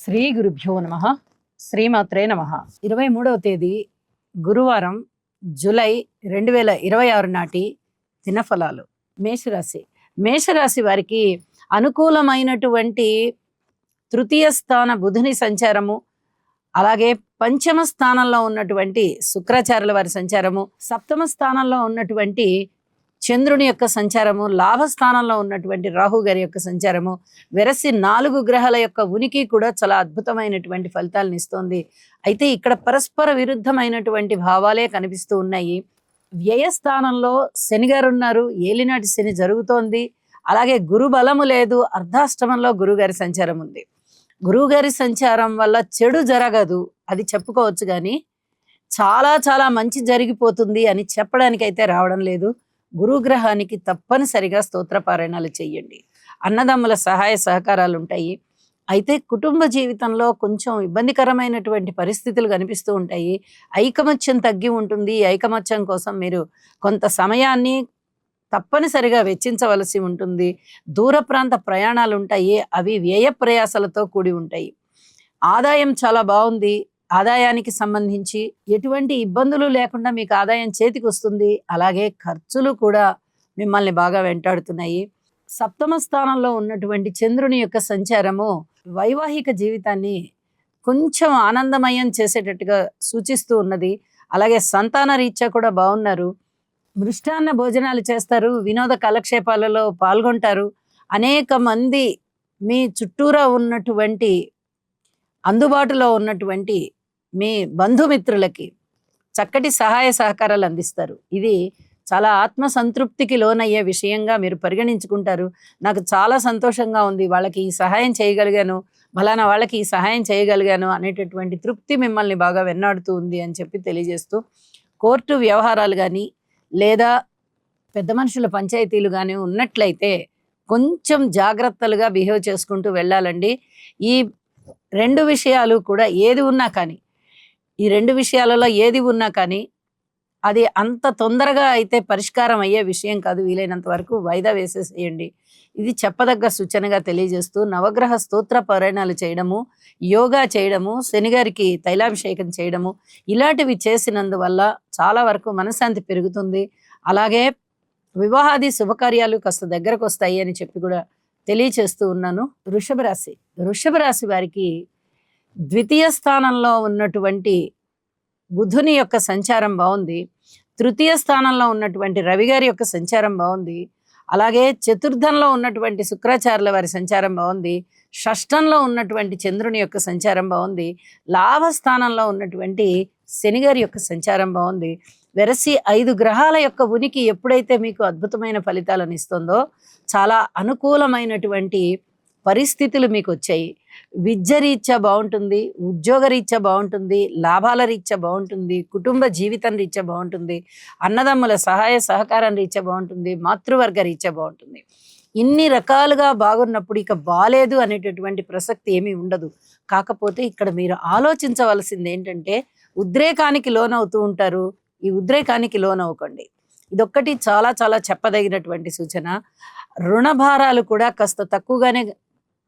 శ్రీ గురుభ్యో నమ. శ్రీమాత్రే నమ. 23వ తేదీ గురువారం, జూలై 2026 నాటి దినఫలాలు. మేషరాశి. మేషరాశి వారికి అనుకూలమైనటువంటి తృతీయ స్థాన బుధుని సంచారము, అలాగే పంచమ స్థానంలో ఉన్నటువంటి శుక్రాచార్యుల వారి సంచారము, సప్తమ స్థానంలో ఉన్నటువంటి చంద్రుని యొక్క సంచారము, లాభస్థానంలో ఉన్నటువంటి రాహు గారి యొక్క సంచారము, వెరసి 4 గ్రహాల యొక్క ఉనికి కూడా చాలా అద్భుతమైనటువంటి ఫలితాలను ఇస్తోంది. అయితే ఇక్కడ పరస్పర విరుద్ధమైనటువంటి భావాలే కనిపిస్తూ ఉన్నాయి. వ్యయస్థానంలో శని గారు ఉన్నారు, ఏలినాటి శని జరుగుతోంది. అలాగే గురు బలము లేదు, అర్ధాష్టమంలో గురుగారి సంచారం ఉంది. గురువుగారి సంచారం వల్ల చెడు జరగదు అది చెప్పుకోవచ్చు, కానీ చాలా చాలా మంచి జరిగిపోతుంది అని చెప్పడానికైతే రావడం లేదు. గురుగ్రహానికి తప్పనిసరిగా స్తోత్ర పారాయణాలు చేయండి. అన్నదమ్ముల సహాయ సహకారాలు ఉంటాయి. అయితే కుటుంబ జీవితంలో కొంచెం ఇబ్బందికరమైనటువంటి పరిస్థితులు కనిపిస్తూ ఉంటాయి. ఐకమత్యం తగ్గి ఉంటుంది. ఐకమత్యం కోసం మీరు కొంత సమయాన్ని తప్పనిసరిగా వెచ్చించవలసి ఉంటుంది. దూర ప్రాంత ప్రయాణాలు ఉంటాయి, అవి వ్యయ ప్రయాసాలతో కూడి ఉంటాయి. ఆదాయం చాలా బాగుంది. ఆదాయానికి సంబంధించి ఎటువంటి ఇబ్బందులు లేకుండా మీకు ఆదాయం చేతికి వస్తుంది. అలాగే ఖర్చులు కూడా మిమ్మల్ని బాగా వెంటాడుతున్నాయి. సప్తమ స్థానంలో ఉన్నటువంటి చంద్రుని యొక్క సంచారము వైవాహిక జీవితాన్ని కొంచెం ఆనందమయం చేసేటట్టుగా సూచిస్తూ ఉన్నది. అలాగే సంతాన రీత్యా కూడా బాగున్నారు. మృష్టాన్న భోజనాలు చేస్తారు, వినోద కాలక్షేపాలలో పాల్గొంటారు. అనేక మంది మీ చుట్టూరా ఉన్నటువంటి అందుబాటులో ఉన్నటువంటి మీ బంధుమిత్రులకి చక్కటి సహాయ సహకారాలు అందిస్తారు. ఇది చాలా ఆత్మసంతృప్తికి లోనయ్యే విషయంగా మీరు పరిగణించుకుంటారు. నాకు చాలా సంతోషంగా ఉంది, వాళ్ళకి ఈ సహాయం చేయగలిగాను, ఫలానా వాళ్ళకి ఈ సహాయం చేయగలిగాను అనేటటువంటి తృప్తి మిమ్మల్ని బాగా వెన్నాడుతూ ఉంది అని చెప్పి తెలియజేస్తూ, కోర్టు వ్యవహారాలు కానీ లేదా పెద్ద మనుషుల పంచాయతీలు కానీ ఉన్నట్లయితే కొంచెం జాగ్రత్తలుగా బిహేవ్ చేసుకుంటూ వెళ్ళాలండి. ఈ 2 విషయాలు కూడా ఏది ఉన్నా కానీ, ఈ 2 విషయాలలో ఏది ఉన్నా కానీ అది అంత తొందరగా అయితే పరిష్కారం అయ్యే విషయం కాదు. వీలైనంత వరకు వాయిదా వేసేసేయండి. ఇది చెప్పదగ్గ సూచనగా తెలియజేస్తూ, నవగ్రహ స్తోత్ర పారాయణాలు చేయడము, యోగా చేయడము, శనిగారికి తైలాభిషేకం చేయడము, ఇలాంటివి చేసినందువల్ల చాలా వరకు మనశ్శాంతి పెరుగుతుంది. అలాగే వివాహాది శుభకార్యాలు కాస్త దగ్గరకు వస్తాయి అని చెప్పి కూడా తెలియచేస్తూ ఉన్నాను. వృషభ రాశి. వృషభ రాశి వారికి ద్వితీయ స్థానంలో ఉన్నటువంటి బుధుని యొక్క సంచారం బాగుంది. తృతీయ స్థానంలో ఉన్నటువంటి రవి గారి యొక్క సంచారం బాగుంది. అలాగే చతుర్థంలో ఉన్నటువంటి శుక్రాచార్యుల వారి సంచారం బాగుంది. షష్టంలో ఉన్నటువంటి చంద్రుని యొక్క సంచారం బాగుంది. లాభస్థానంలో ఉన్నటువంటి శని గారి యొక్క సంచారం బాగుంది. వెరసి 5 గ్రహాల యొక్క ఉనికి ఎప్పుడైతే మీకు అద్భుతమైన ఫలితాలను ఇస్తుందో చాలా అనుకూలమైనటువంటి పరిస్థితులు మీకు వచ్చాయి. విద్య రీత్యా బాగుంటుంది, ఉద్యోగ రీత్యా బాగుంటుంది, లాభాల రీత్యా బాగుంటుంది, కుటుంబ జీవితం రీత్యా బాగుంటుంది, అన్నదమ్ముల సహాయ సహకారం రీత్యా బాగుంటుంది, మాతృవర్గ రీత్యా బాగుంటుంది. ఇన్ని రకాలుగా బాగున్నప్పుడు ఇక బాలేదు అనేటటువంటి ప్రసక్తి ఏమీ ఉండదు. కాకపోతే ఇక్కడ మీరు ఆలోచించవలసింది ఏంటంటే, ఉద్రేకానికి లోనవుతూ ఉంటారు. ఈ ఉద్రేకానికి లోనవ్వకండి. ఇదొక్కటి చాలా చాలా చెప్పదగినటువంటి సూచన. రుణభారాలు కూడా కాస్త తక్కువగానే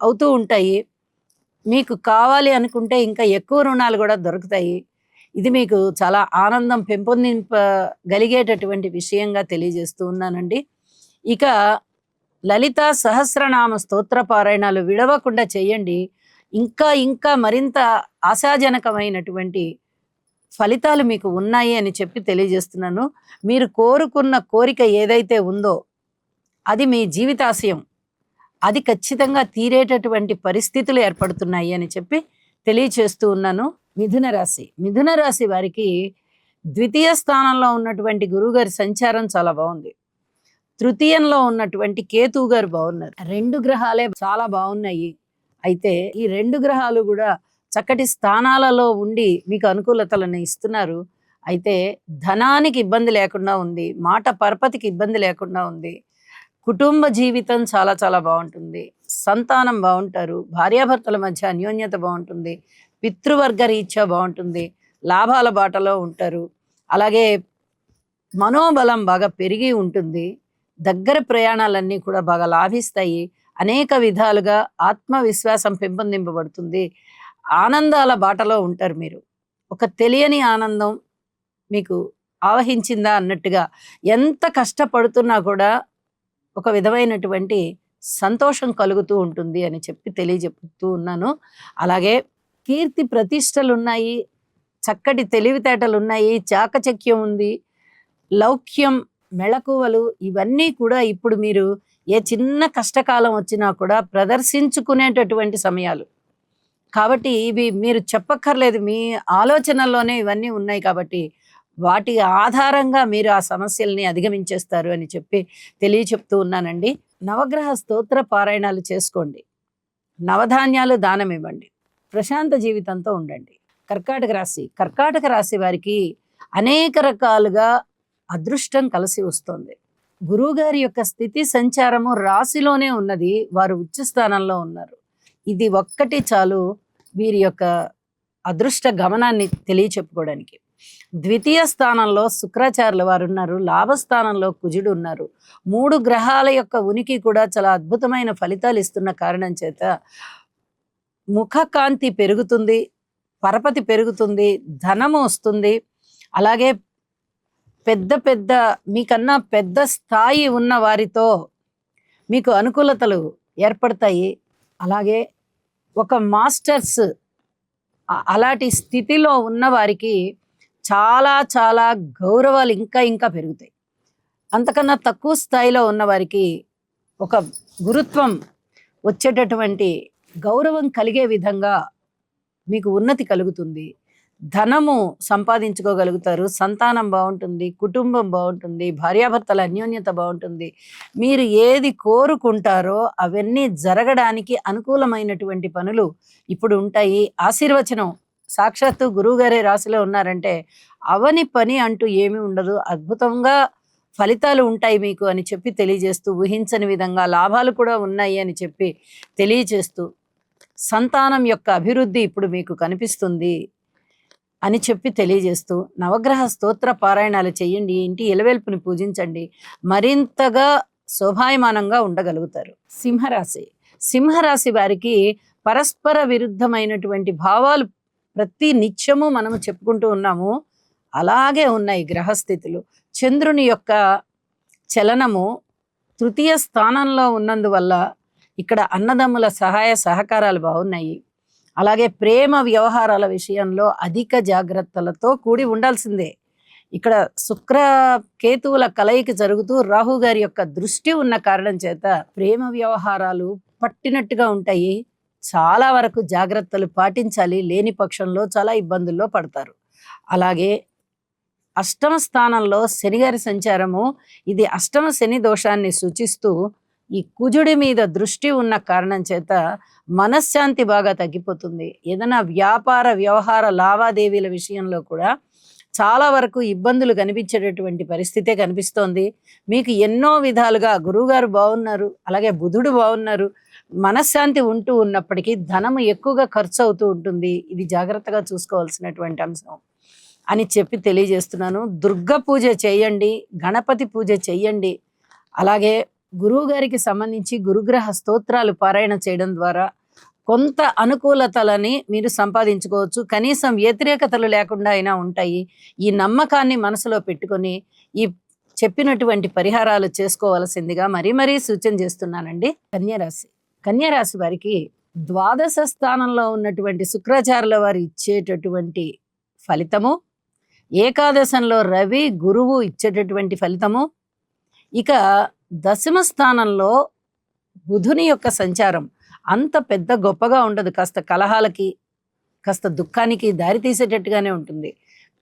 అవుతూ ఉంటాయి. మీకు కావాలి అనుకుంటే ఇంకా ఎక్కువ రుణాలు కూడా దొరుకుతాయి. ఇది మీకు చాలా ఆనందం పెంపొందింపగలిగేటటువంటి విషయంగా తెలియజేస్తూ ఉన్నానండి. ఇక లలిత సహస్రనామ స్తోత్ర పారాయణాలు విడవకుండా చేయండి. ఇంకా ఇంకా మరింత ఆశాజనకమైనటువంటి ఫలితాలు మీకు ఉన్నాయి అని చెప్పి తెలియజేస్తున్నాను. మీరు కోరుకున్న కోరిక ఏదైతే ఉందో అది మీ జీవితాశయం, అది ఖచ్చితంగా తీరేటటువంటి పరిస్థితులు ఏర్పడుతున్నాయి అని చెప్పి తెలియచేస్తూ ఉన్నాను. మిథున రాశి. మిథున రాశి వారికి ద్వితీయ స్థానంలో ఉన్నటువంటి గురువుగారి సంచారం చాలా బాగుంది. తృతీయంలో ఉన్నటువంటి కేతువు గారు బాగున్నారు. 2 గ్రహాలే చాలా బాగున్నాయి. అయితే ఈ 2 గ్రహాలు కూడా చక్కటి స్థానాలలో ఉండి మీకు అనుకూలతలను ఇస్తున్నారు. అయితే ధనానికి ఇబ్బంది లేకుండా ఉంది, మాట పరపతికి ఇబ్బంది లేకుండా ఉంది, కుటుంబ జీవితం చాలా చాలా బాగుంటుంది, సంతానం బాగుంటారు, భార్యాభర్తల మధ్య అన్యోన్యత బాగుంటుంది, పితృవర్గ రీత్యా బాగుంటుంది, లాభాల బాటలో ఉంటారు. అలాగే మనోబలం బాగా పెరిగి ఉంటుంది. దగ్గర ప్రయాణాలన్నీ కూడా బాగా లాభిస్తాయి. అనేక విధాలుగా ఆత్మవిశ్వాసం పెంపొందింపబడుతుంది. ఆనందాల బాటలో ఉంటారు మీరు. ఒక తెలియని ఆనందం మీకు ఆవహించిందా అన్నట్టుగా ఎంత కష్టపడుతున్నా కూడా ఒక విధమైనటువంటి సంతోషం కలుగుతూ ఉంటుంది అని చెప్పి తెలియజెప్తూ ఉన్నాను. అలాగే కీర్తి ప్రతిష్టలున్నాయి, చక్కటి తెలివితేటలున్నాయి, చాకచక్యం ఉంది, లౌక్యం, మెళకువలు ఇవన్నీ కూడా ఇప్పుడు మీరు ఏ చిన్న కష్టకాలం వచ్చినా కూడా ప్రదర్శించుకునేటటువంటి సమయాలు. కాబట్టి ఇవి మీరు చెప్పక్కర్లేదు. మీ ఆలోచనల్లోనే ఇవన్నీ ఉన్నాయి కాబట్టి, వాటి ఆధారంగా మీరు ఆ సమస్యల్ని అధిగమించేస్తారు అని చెప్పి తెలియచెప్తూ ఉన్నానండి. నవగ్రహ స్తోత్ర పారాయణాలు చేసుకోండి. నవధాన్యాలు దానం ఇవ్వండి. ప్రశాంత జీవితంతో ఉండండి. కర్కాటక రాశి వారికి అనేక రకాలుగా అదృష్టం కలిసి వస్తుంది. గురువుగారి యొక్క స్థితి సంచారము రాశిలోనే ఉన్నది. వారు ఉచ్చ స్థానంలో ఉన్నారు. ఇది ఒక్కటి చాలు వీరి యొక్క అదృష్ట గమనాన్ని తెలియచెప్పుకోవడానికి. ద్వితీయ స్థానంలో శుక్రాచార్యుల వారు ఉన్నారు. లాభస్థానంలో కుజుడు ఉన్నారు. 3 గ్రహాల యొక్క ఉనికి కూడా చాలా అద్భుతమైన ఫలితాలు ఇస్తున్న కారణం చేత ముఖకాంతి పెరుగుతుంది, పరపతి పెరుగుతుంది, ధనము వస్తుంది. అలాగే పెద్ద పెద్ద మీకన్నా పెద్ద స్థాయి ఉన్న వారితో మీకు అనుకూలతలు ఏర్పడతాయి. అలాగే ఒక మాస్టర్స్ అలాంటి స్థితిలో ఉన్న వారికి చాలా చాలా గౌరవాలు ఇంకా ఇంకా పెరుగుతాయి. అంతకన్నా తక్కువ స్థాయిలో ఉన్న వారికి ఒక గురుత్వం వచ్చేటటువంటి గౌరవం కలిగే విధంగా మీకు ఉన్నతి కలుగుతుంది. ధనము సంపాదించుకోగలుగుతారు. సంతానం బాగుంటుంది, కుటుంబం బాగుంటుంది, భార్యాభర్తల అన్యోన్యత బాగుంటుంది. మీరు ఏది కోరుకుంటారో అవన్నీ జరగడానికి అనుకూలమైనటువంటి పనులు ఇప్పుడు ఉంటాయి. ఆశీర్వచనం సాక్షాత్తు గురువుగారే రాశిలో ఉన్నారంటే అవని పని అంటూ ఏమీ ఉండదు. అద్భుతంగా ఫలితాలు ఉంటాయి మీకు అని చెప్పి తెలియజేస్తూ, ఊహించని విధంగా లాభాలు కూడా ఉన్నాయి అని చెప్పి తెలియజేస్తూ, సంతానం యొక్క అభివృద్ధి ఇప్పుడు మీకు కనిపిస్తుంది అని చెప్పి తెలియజేస్తూ, నవగ్రహ స్తోత్ర పారాయణాలు చేయండి. ఇంటి ఇలవేల్పుని పూజించండి. మరింతగా శోభాయమానంగా ఉండగలుగుతారు. సింహరాశి వారికి పరస్పర విరుద్ధమైనటువంటి భావాలు ప్రతి నిత్యము మనము చెప్పుకుంటూ ఉన్నాము. అలాగే ఉన్నాయి గ్రహస్థితులు. చంద్రుని యొక్క చలనము తృతీయ స్థానంలో ఉన్నందువల్ల ఇక్కడ అన్నదమ్ముల సహాయ సహకారాలు బాగున్నాయి. అలాగే ప్రేమ వ్యవహారాల విషయంలో అధిక జాగ్రత్తలతో కూడి ఉండాల్సిందే. ఇక్కడ శుక్ర కేతువుల కలయిక జరుగుతూ రాహు గారి యొక్క దృష్టి ఉన్న కారణం చేత ప్రేమ వ్యవహారాలు పట్టినట్టుగా ఉంటాయి. చాలా వరకు జాగ్రత్తలు పాటించాలి. లేని పక్షంలో చాలా ఇబ్బందుల్లో పడతారు. అలాగే అష్టమ స్థానంలో శనిగారి సంచారము, ఇది అష్టమ శని దోషాన్ని సూచిస్తూ ఈ కుజుడి మీద దృష్టి ఉన్న కారణం చేత మనశ్శాంతి బాగా తగ్గిపోతుంది. ఏదైనా వ్యాపార వ్యవహార లావాదేవీల విషయంలో కూడా చాలా వరకు ఇబ్బందులు కనిపించేటటువంటి పరిస్థితే కనిపిస్తోంది. మీకు ఎన్నో విధాలుగా గురువుగారు బాగున్నారు, అలాగే బుధుడు బాగున్నారు, మనశ్శాంతి ఉంటూ ఉన్నప్పటికీ ధనము ఎక్కువగా ఖర్చు అవుతూ ఉంటుంది. ఇది జాగ్రత్తగా చూసుకోవాల్సినటువంటి అంశం అని చెప్పి తెలియజేస్తున్నాను. దుర్గ పూజ చేయండి, గణపతి పూజ చెయ్యండి. అలాగే గురువు గారికి సంబంధించి గురుగ్రహ స్తోత్రాలు పారాయణ చేయడం ద్వారా కొంత అనుకూలతలని మీరు సంపాదించుకోవచ్చు. కనీసం వ్యతిరేకతలు లేకుండా అయినా ఉంటాయి. ఈ నమ్మకాన్ని మనసులో పెట్టుకొని ఈ చెప్పినటువంటి పరిహారాలు చేసుకోవాల్సిందిగా మరీ సూచన చేస్తున్నానండి. కన్యారాశి వారికి ద్వాదశ స్థానంలో ఉన్నటువంటి శుక్రాచార్యుల వారు ఇచ్చేటటువంటి ఫలితము, ఏకాదశంలో రవి గురువు ఇచ్చేటటువంటి ఫలితము, ఇక దశమ స్థానంలో బుధుని యొక్క సంచారం అంత పెద్ద గొప్పగా ఉండదు. కాస్త కలహాలకి, కాస్త దుఃఖానికి దారి తీసేటట్టుగానే ఉంటుంది.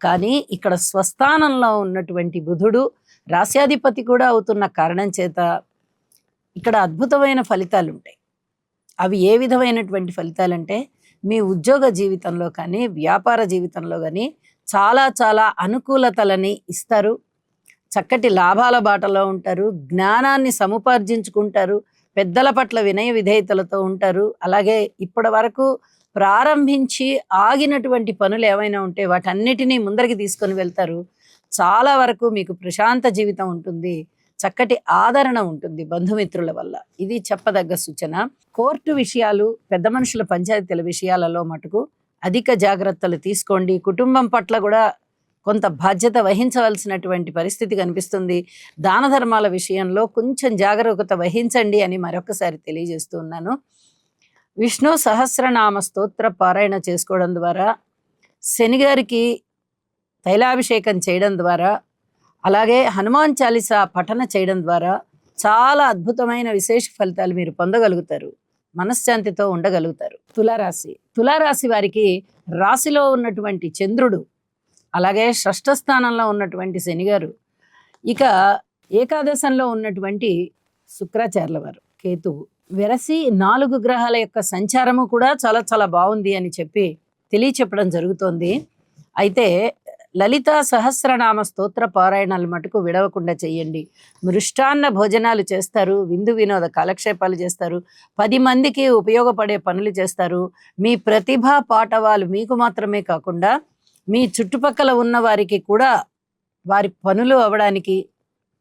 కానీ ఇక్కడ స్వస్థానంలో ఉన్నటువంటి బుధుడు రాశ్యాధిపతి కూడా అవుతున్న కారణం చేత ఇక్కడ అద్భుతమైన ఫలితాలు ఉంటాయి. అవి ఏ విధమైనటువంటి ఫలితాలంటే, మీ ఉద్యోగ జీవితంలో కానీ వ్యాపార జీవితంలో కానీ చాలా చాలా అనుకూలతలని ఇస్తారు. చక్కటి లాభాల బాటలో ఉంటారు. జ్ఞానాన్ని సముపార్జించుకుంటారు. పెద్దల పట్ల వినయ విధేయతలతో ఉంటారు. అలాగే ఇప్పటి వరకు ప్రారంభించి ఆగినటువంటి పనులు ఏవైనా ఉంటే వాటన్నిటినీ ముందరికి తీసుకొని వెళ్తారు. చాలా వరకు మీకు ప్రశాంత జీవితం ఉంటుంది. చక్కటి ఆదరణ ఉంటుంది బంధుమిత్రుల వల్ల. ఇది చెప్పదగ్గ సూచన. కోర్టు విషయాలు, పెద్ద మనుషుల పంచాయతీల విషయాలలో మటుకు అధిక జాగ్రత్తలు తీసుకోండి. కుటుంబం పట్ల కూడా కొంత బాధ్యత వహించవలసినటువంటి పరిస్థితి కనిపిస్తుంది. దాన ధర్మాల విషయంలో కొంచెం జాగరూకత వహించండి అని మరొకసారి తెలియజేస్తూ ఉన్నాను. విష్ణు సహస్రనామ స్తోత్ర పారాయణ చేసుకోవడం ద్వారా, శనిగారికి తైలాభిషేకం చేయడం ద్వారా, అలాగే హనుమాన్ చాలీసా పఠన చేయడం ద్వారా చాలా అద్భుతమైన విశేష ఫలితాలు మీరు పొందగలుగుతారు. మనశ్శాంతితో ఉండగలుగుతారు. తులారాశి వారికి రాశిలో ఉన్నటువంటి చంద్రుడు, అలాగే షష్ఠ స్థానంలో ఉన్నటువంటి శనిగారు, ఇక ఏకాదశంలో ఉన్నటువంటి శుక్రాచార్యుల వారు, కేతువు, వెరసి 4 గ్రహాల యొక్క సంచారము కూడా చాలా చాలా బాగుంది అని చెప్పి తెలియచెప్పడం జరుగుతోంది. అయితే లలిత సహస్రనామ స్తోత్ర పారాయణాలు మటుకు విడవకుండా చేయండి. మృష్టాన్న భోజనాలు చేస్తారు, విందు వినోద కాలక్షేపాలు చేస్తారు, 10 మందికి ఉపయోగపడే పనులు చేస్తారు. మీ ప్రతిభా పాటవాలు మీకు మాత్రమే కాకుండా మీ చుట్టుపక్కల ఉన్న వారికి కూడా వారి పనులు అవ్వడానికి,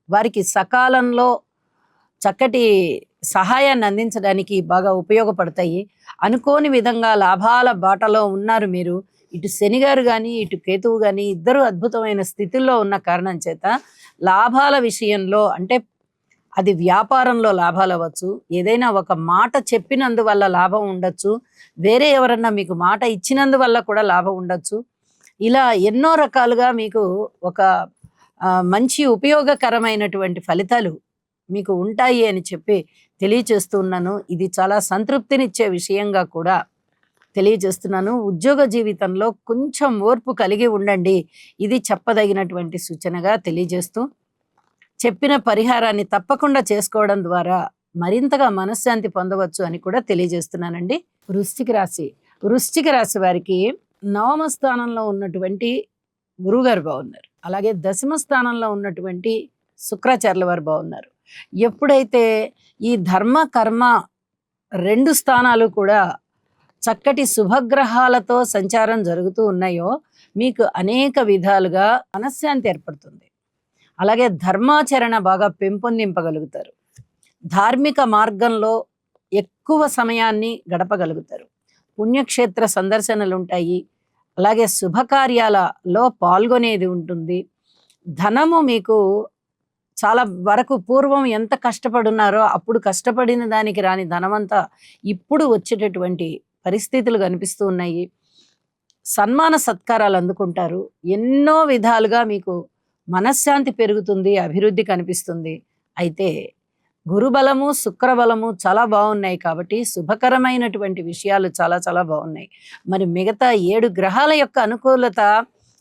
వారికి సకాలంలో చక్కటి సహాయాన్ని అందించడానికి బాగా ఉపయోగపడతాయి. అనుకోని విధంగా లాభాల బాటలో ఉన్నారు మీరు. ఇటు శనిగారు కానీ ఇటు కేతువు కానీ ఇద్దరు అద్భుతమైన స్థితిలో ఉన్న కారణం చేత లాభాల విషయంలో, అంటే అది వ్యాపారంలో లాభాలు అవ్వచ్చు, ఏదైనా ఒక మాట చెప్పినందువల్ల లాభం ఉండొచ్చు, వేరే ఎవరన్నా మీకు మాట ఇచ్చినందువల్ల కూడా లాభం ఉండొచ్చు. ఇలా ఎన్నో రకాలుగా మీకు ఒక మంచి ఉపయోగకరమైనటువంటి ఫలితాలు మీకు ఉంటాయి అని చెప్పి తెలియచేస్తున్నాను. ఇది చాలా సంతృప్తినిచ్చే విషయంగా కూడా తెలియజేస్తున్నాను. ఉద్యోగ జీవితంలో కొంచెం ఓర్పు కలిగి ఉండండి, ఇది చెప్పదగినటువంటి సూచనగా తెలియజేస్తూ, చెప్పిన పరిహారాన్ని తప్పకుండా చేసుకోవడం ద్వారా మరింతగా మనశ్శాంతి పొందవచ్చు అని కూడా తెలియజేస్తున్నానండి. వృశ్చిక రాశి వారికి 9వ స్థానంలో ఉన్నటువంటి గురువుగారు బాగున్నారు, అలాగే 10వ స్థానంలో ఉన్నటువంటి శుక్రాచార్యుల వారు బాగున్నారు. ఎప్పుడైతే ఈ ధర్మ కర్మ 2 స్థానాలు కూడా చక్కటి శుభగ్రహాలతో సంచారం జరుగుతూ ఉన్నాయో మీకు అనేక విధాలుగా మనశ్శాంతి ఏర్పడుతుంది. అలాగే ధర్మాచరణ బాగా పెంపొందింపగలుగుతారు. ధార్మిక మార్గంలో ఎక్కువ సమయాన్ని గడపగలుగుతారు. పుణ్యక్షేత్ర సందర్శనలు ఉంటాయి. అలాగే శుభకార్యాలలో పాల్గొనేది ఉంటుంది. ధనము మీకు చాలా వరకు పూర్వం ఎంత కష్టపడున్నారో అప్పుడు కష్టపడిన దానికి రాని ధనమంతా ఇప్పుడు వచ్చేటటువంటి పరిస్థితులు కనిపిస్తూ ఉన్నాయి. సన్మాన సత్కారాలు అందుకుంటారు. ఎన్నో విధాలుగా మీకు మనశ్శాంతి పెరుగుతుంది, అభివృద్ధి కనిపిస్తుంది. అయితే గురుబలము శుక్రబలము చాలా బాగున్నాయి కాబట్టి శుభకరమైనటువంటి విషయాలు చాలా చాలా బాగున్నాయి. మరి మిగతా 7 గ్రహాల యొక్క అనుకూలత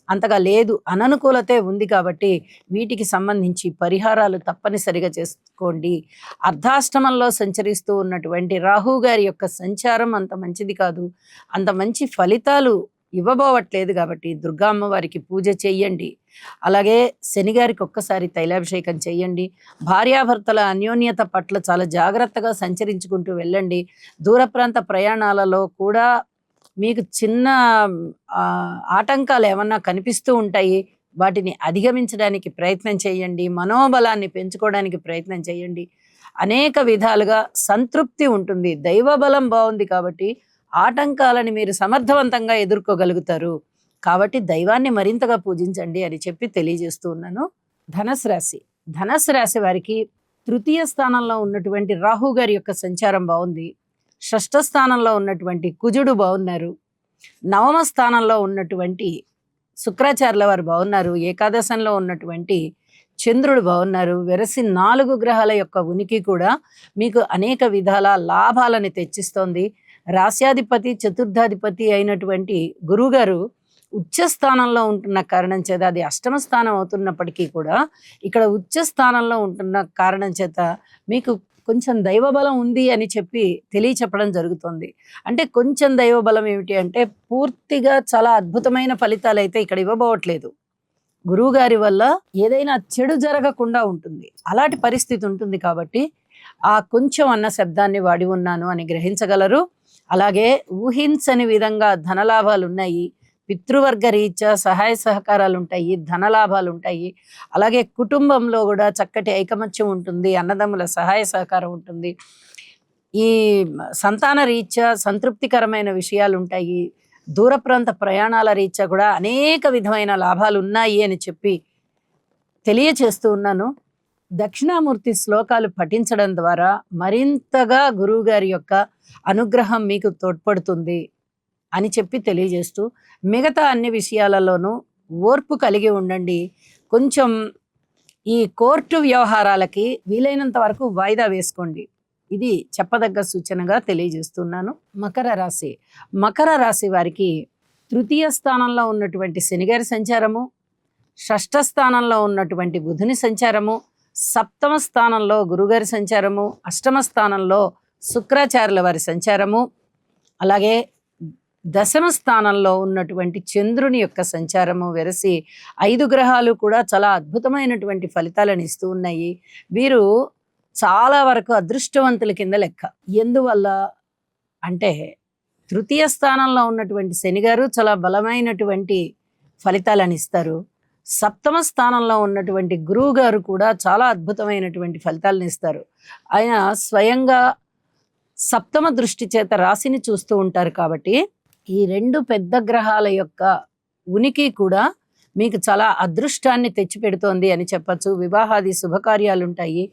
అంతగా లేదు, అననుకూలతే ఉంది కాబట్టి వీటికి సంబంధించి పరిహారాలు తప్పనిసరిగా చేసుకోండి. అర్ధాష్టమంలో సంచరిస్తూ ఉన్నటువంటి రాహు గారి యొక్క సంచారం అంత మంచిది కాదు, అంత మంచి ఫలితాలు ఇవ్వబోవట్లేదు కాబట్టి దుర్గా అమ్మవారికి పూజ చెయ్యండి. అలాగే శనిగారికి ఒక్కసారి తైలాభిషేకం చేయండి. భార్యాభర్తల అన్యోన్యత పట్ల చాలా జాగ్రత్తగా సంచరించుకుంటూ వెళ్ళండి. దూర ప్రాంత ప్రయాణాలలో కూడా మీకు చిన్న ఆటంకాలు ఏమన్నా కనిపిస్తూ ఉంటాయి, వాటిని అధిగమించడానికి ప్రయత్నం చేయండి. మనోబలాన్ని పెంచుకోవడానికి ప్రయత్నం చేయండి. అనేక విధాలుగా సంతృప్తి ఉంటుంది. దైవ బలం బాగుంది కాబట్టి ఆటంకాలని మీరు సమర్థవంతంగా ఎదుర్కోగలుగుతారు. కాబట్టి దైవాన్ని మరింతగా పూజించండి అని చెప్పి తెలియజేస్తూ ఉన్నాను. ధనస్సు రాశి వారికి 3వ స్థానంలో ఉన్నటువంటి రాహు గారి యొక్క సంచారం బాగుంది. షష్ఠ స్థానంలో ఉన్నటువంటి కుజుడు బాగున్నారు. 9వ స్థానంలో ఉన్నటువంటి శుక్రాచార్యుల వారు బాగున్నారు. ఏకాదశంలో ఉన్నటువంటి చంద్రుడు బాగున్నారు. వెరసి 4 గ్రహాల యొక్క ఉనికి కూడా మీకు అనేక విధాల లాభాలని తెచ్చిస్తోంది. రాశ్యాధిపతి చతుర్థాధిపతి అయినటువంటి గురువుగారు ఉచ్చ స్థానంలో ఉంటున్న కారణం చేత, అది అష్టమ స్థానం అవుతున్నప్పటికీ కూడా ఇక్కడ ఉచ్చ స్థానంలో ఉంటున్న కారణం చేత మీకు కొంచెం దైవబలం ఉంది అని చెప్పి తెలియచెప్పడం జరుగుతుంది. అంటే కొంచెం దైవబలం ఏమిటి అంటే పూర్తిగా చాలా అద్భుతమైన ఫలితాలు అయితే ఇక్కడ ఇవ్వబోవట్లేదు. గురువుగారి వల్ల ఏదైనా చెడు జరగకుండా ఉంటుంది, అలాంటి పరిస్థితి ఉంటుంది. కాబట్టి ఆ కొంచెం అన్న శబ్దాన్ని వాడి ఉన్నాను అని గ్రహించగలరు. అలాగే ఊహించని విధంగా ధనలాభాలు ఉన్నాయి. పితృవర్గ రీత్యా సహాయ సహకారాలు ఉంటాయి, ధనలాభాలు ఉంటాయి. అలాగే కుటుంబంలో కూడా చక్కటి ఐకమత్యం ఉంటుంది, అన్నదమ్ముల సహాయ సహకారం ఉంటుంది. ఈ సంతాన రీత్యా సంతృప్తికరమైన విషయాలు ఉంటాయి. దూర ప్రాంత ప్రయాణాల రీత్యా కూడా అనేక విధమైన లాభాలు ఉన్నాయి అని చెప్పి తెలియచేస్తూ ఉన్నాను. దక్షిణామూర్తి శ్లోకాలు పఠించడం ద్వారా మరింతగా గురువుగారి యొక్క అనుగ్రహం మీకు తోడ్పడుతుంది అని చెప్పి తెలియజేస్తూ, మిగతా అన్ని విషయాలలోనూ ఓర్పు కలిగి ఉండండి. కొంచెం ఈ కోర్టు వ్యవహారాలకి వీలైనంత వరకు వాయిదా వేసుకోండి. ఇది చెప్పదగ్గ సూచనగా తెలియజేస్తున్నాను. మకర రాశి వారికి తృతీయ స్థానంలో ఉన్నటువంటి శనిగారి సంచారము, షష్ఠ స్థానంలో ఉన్నటువంటి బుధుని సంచారము, సప్తమ స్థానంలో గురుగారి సంచారము, అష్టమ స్థానంలో శుక్రాచార్యుల వారి సంచారము, అలాగే దశమ స్థానంలో ఉన్నటువంటి చంద్రుని యొక్క సంచారము వెరసి 5 గ్రహాలు కూడా చాలా అద్భుతమైనటువంటి ఫలితాలను ఇస్తూ ఉన్నాయి. వీరు చాలా వరకు అదృష్టవంతుల కింద లెక్క. ఎందువల్ల అంటే తృతీయ స్థానంలో ఉన్నటువంటి శనిగారు చాలా బలమైనటువంటి ఫలితాలను ఇస్తారు. సప్తమ స్థానంలో ఉన్నటువంటి గురువు గారు కూడా చాలా అద్భుతమైనటువంటి ఫలితాలను ఇస్తారు. ఆయన స్వయంగా సప్తమ దృష్టి చేత రాశిని చూస్తూ ఉంటారు. కాబట్టి ఈ 2 పెద్ద గ్రహాల యొక్క ఉనికి కూడా మీకు చాలా అదృష్టాన్ని తెచ్చిపెడుతోంది అని చెప్పచ్చు. వివాహాది శుభకార్యాలు ఉంటాయి,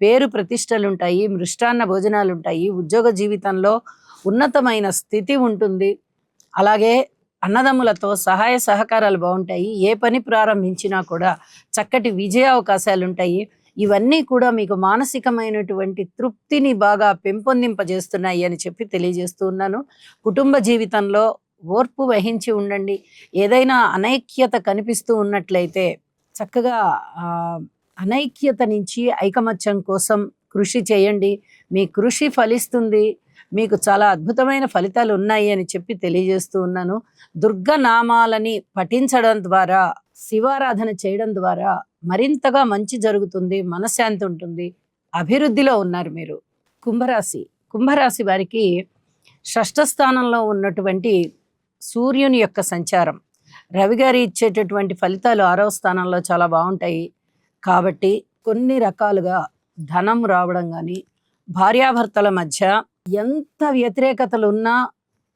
పేరు ప్రతిష్టలు ఉంటాయి, మృష్టాన్న భోజనాలు ఉంటాయి, ఉద్యోగ జీవితంలో ఉన్నతమైన స్థితి ఉంటుంది. అలాగే అన్నదమ్ములతో సహాయ సహకారాలు బాగుంటాయి. ఏ పని ప్రారంభించినా కూడా చక్కటి విజయ అవకాశాలు ఉంటాయి. ఇవన్నీ కూడా మీకు మానసికమైనటువంటి తృప్తిని బాగా పెంపొందింపజేస్తున్నాయి అని చెప్పి తెలియజేస్తూ ఉన్నాను. కుటుంబ జీవితంలో ఓర్పు వహించి ఉండండి. ఏదైనా అనైక్యత కనిపిస్తూ ఉన్నట్లయితే చక్కగా అనైక్యత నుంచి ఐకమత్యం కోసం కృషి చేయండి. మీ కృషి ఫలిస్తుంది. మీకు చాలా అద్భుతమైన ఫలితాలు ఉన్నాయి అని చెప్పి తెలియజేస్తూ ఉన్నాను. దుర్గనామాలని పఠించడం ద్వారా, శివారాధన చేయడం ద్వారా మరింతగా మంచి జరుగుతుంది, మనశ్శాంతి ఉంటుంది, అభివృద్ధిలో ఉన్నారు మీరు. కుంభరాశి వారికి షష్ఠ స్థానంలో ఉన్నటువంటి సూర్యుని యొక్క సంచారం, రవి గారి ఇచ్చేటటువంటి ఫలితాలు 6వ స్థానంలో చాలా బాగుంటాయి. కాబట్టి కొన్ని రకాలుగా ధనం రావడం కానీ, భార్యాభర్తల మధ్య ఎంత వ్యతిరేకతలు ఉన్నా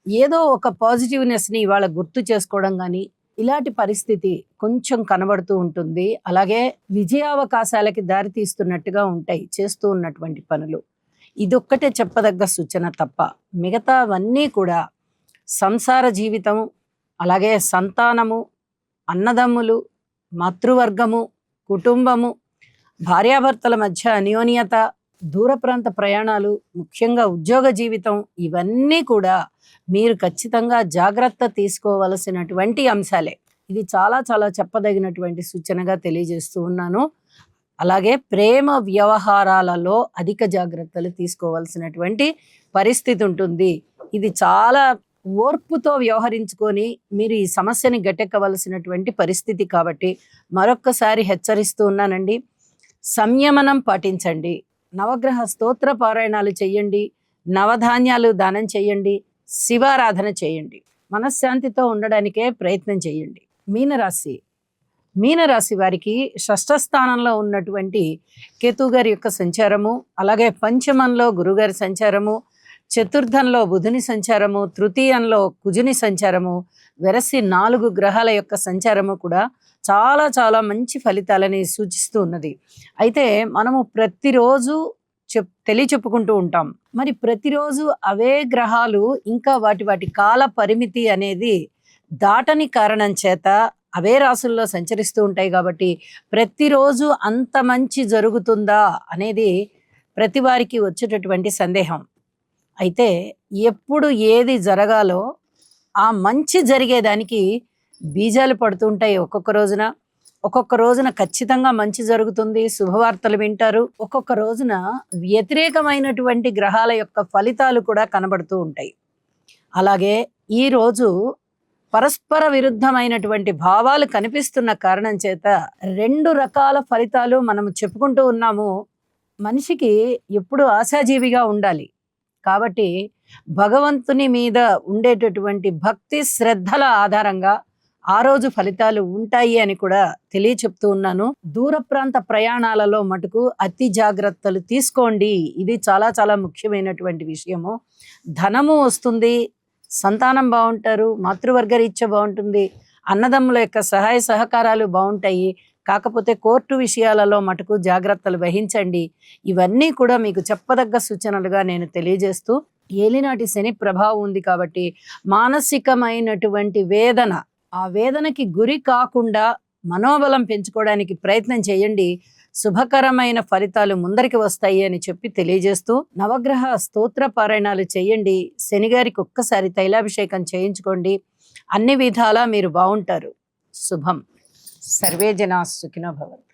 ఏదో ఒక పాజిటివ్నెస్ని ఇవాళ గుర్తు చేసుకోవడం కానీ, ఇలాంటి పరిస్థితి కొంచెం కనబడుతూ ఉంటుంది. అలాగే విజయావకాశాలకి దారి తీస్తున్నట్టుగా ఉంటాయి చేస్తూ ఉన్నటువంటి పనులు. ఇదొక్కటే చెప్పదగ్గ సూచన తప్ప మిగతావన్నీ కూడా సంసార జీవితం, అలాగే సంతానము, అన్నదమ్ములు, మాతృవర్గము, కుటుంబము, భార్యాభర్తల మధ్య అన్యోన్యత, దూర ప్రాంత ప్రయాణాలు, ముఖ్యంగా ఉద్యోగ జీవితం, ఇవన్నీ కూడా మీరు ఖచ్చితంగా జాగ్రత్త తీసుకోవలసినటువంటి అంశాలే. ఇది చాలా చాలా చెప్పదగినటువంటి సూచనగా తెలియజేస్తూ ఉన్నాను. అలాగే ప్రేమ వ్యవహారాలలో అధిక జాగ్రత్తలు తీసుకోవాల్సినటువంటి పరిస్థితి ఉంటుంది. ఇది చాలా ఓర్పుతో వ్యవహరించుకొని మీరు ఈ సమస్యని గట్టెక్కవలసినటువంటి పరిస్థితి. కాబట్టి మరొక్కసారి హెచ్చరిస్తూ ఉన్నానండి, సంయమనం పాటించండి. నవగ్రహ స్తోత్ర పారాయణాలు చేయండి, నవధాన్యాలు దానం చేయండి, శివారాధన చేయండి. మనశ్శాంతితో ఉండడానికే ప్రయత్నం చేయండి. మీనరాశి వారికి షష్ఠ స్థానంలో ఉన్నటువంటి కేతు గారి యొక్క సంచారము, అలాగే పంచమంలో గురుగారి సంచారము, చతుర్థంలో బుధుని సంచారము, తృతీయంలో కుజుని సంచారము వెరసి 4 గ్రహాల యొక్క సంచారము కూడా చాలా చాలా మంచి ఫలితాలని సూచిస్తూ ఉన్నది. అయితే మనము ప్రతిరోజు తెలియచెప్పుకుంటూ ఉంటాం. మరి ప్రతిరోజు అవే గ్రహాలు ఇంకా వాటి కాల పరిమితి అనేది దాటని కారణం చేత అవే రాసుల్లో సంచరిస్తూ ఉంటాయి. కాబట్టి ప్రతిరోజు అంత మంచి జరుగుతుందా అనేది ప్రతి వారికి వచ్చేటటువంటి సందేహం. అయితే ఎప్పుడు ఏది జరగాలో ఆ మంచి జరిగేదానికి బీజాలు పడుతుంటాయి. ఒక్కొక్క రోజున ఖచ్చితంగా మంచి జరుగుతుంది, శుభవార్తలు వింటారు. ఒక్కొక్క రోజున వ్యతిరేకమైనటువంటి గ్రహాల యొక్క ఫలితాలు కూడా కనబడుతూ ఉంటాయి. అలాగే ఈరోజు పరస్పర విరుద్ధమైనటువంటి భావాలు కనిపిస్తున్న కారణం చేత 2 రకాల ఫలితాలు మనం చెప్పుకుంటూ ఉన్నాము. మనిషికి ఎప్పుడు ఆశాజీవిగా ఉండాలి. కాబట్టి భగవంతుని మీద ఉండేటటువంటి భక్తి శ్రద్ధల ఆధారంగా ఆ రోజు ఫలితాలు ఉంటాయి అని కూడా తెలియచెప్తూ ఉన్నాను. దూర ప్రాంత ప్రయాణాలలో మటుకు అతి జాగ్రత్తలు తీసుకోండి. ఇది చాలా చాలా ముఖ్యమైనటువంటి విషయము. ధనము వస్తుంది, సంతానం బాగుంటారు, మాతృవర్గ రీత్యా బాగుంటుంది, అన్నదమ్ముల యొక్క సహాయ సహకారాలు బాగుంటాయి. కాకపోతే కోర్టు విషయాలలో మటుకు జాగ్రత్తలు వహించండి. ఇవన్నీ కూడా మీకు చెప్పదగ్గ సూచనలుగా నేను తెలియజేస్తూ, ఏలినాటి శని ప్రభావం ఉంది కాబట్టి మానసికమైనటువంటి వేదన, ఆ వేదనకి గురి కాకుండా మనోబలం పెంచుకోవడానికి ప్రయత్నం చేయండి. శుభకరమైన ఫలితాలు ముందరికి వస్తాయి అని చెప్పి తెలియజేస్తూ, నవగ్రహ స్తోత్ర పారాయణాలు చేయండి. శనిగారికి ఒక్కసారి తైలాభిషేకం చేయించుకోండి. అన్ని విధాలా మీరు బాగుంటారు. శుభం. సర్వే జనా సుఖినో భవంతు.